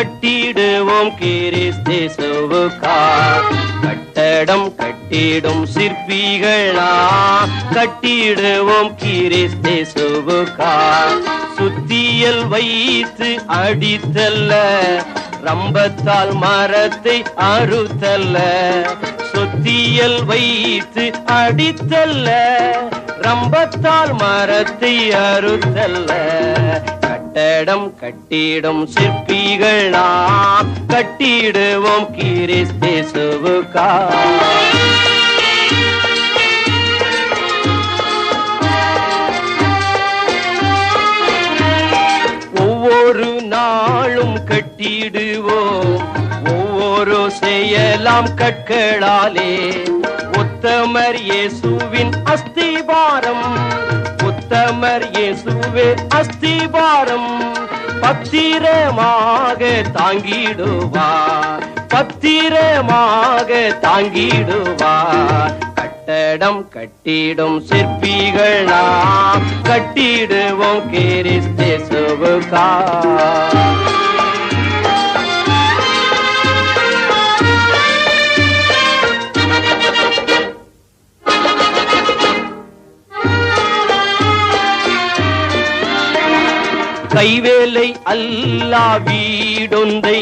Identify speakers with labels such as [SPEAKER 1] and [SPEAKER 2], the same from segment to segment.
[SPEAKER 1] கட்டிடுவோம் கிறிஸ்தேசுவுக்காய். கட்டடம் கட்டிடும் சிற்பிகளா கட்டிடுவோம் கிறிஸ்தேசுவுக்காய். சுத்தியல் வைத்து அடித்தல்ல, ரம்பத்தால் மரத்தை அறுத்தல்ல. சுத்தியல் வைத்து அடித்தல்ல, ரம்பத்தால் மரத்தை அறுத்தல்ல. கட்டடம் கட்டிடும் சிற்பிகள் நாம் கட்டிடுவோம் கிறிஸ்தேசுவுக்காய். ஒவ்வொரு நாளும் கட்டிடுவோம் ஒவ்வொரு செயலாம் கற்களாலே. உத்தமர் இயேசுவின் அஸ்திபாரம், உத்தமர் இயேசுவே அஸ்திபாரம். பத்திரமாக தாங்கிடுவார், பத்திரமாக தாங்கிடுவார். கட்டடம் கட்டிடும் சிற்பிகள் நாம் கட்டிடுவோம் கிறிஸ்தேசுவுக்காய். கைவேலை அல்லா வீடொன்றை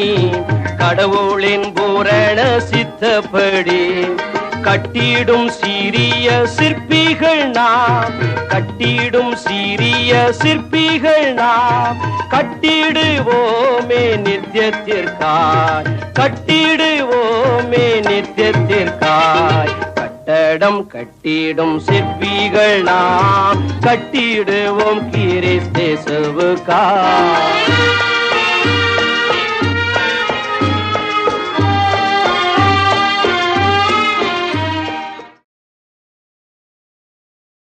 [SPEAKER 1] கடவுளின் பூரண சித்தப்படி கட்டிடும் சீரிய சிற்பிகள் நாம், கட்டிடும் சீரிய சிற்பிகள் நாம். கட்டிடுவோமே நித்தியத்திற்காய், கட்டிடுவோமே நித்தியத்திற்காய். கட்டடம் கட்டிடும் சிற்பிகள் நாம் கட்டிடுவோம் கிறிஸ்தேசுவுக்காய்.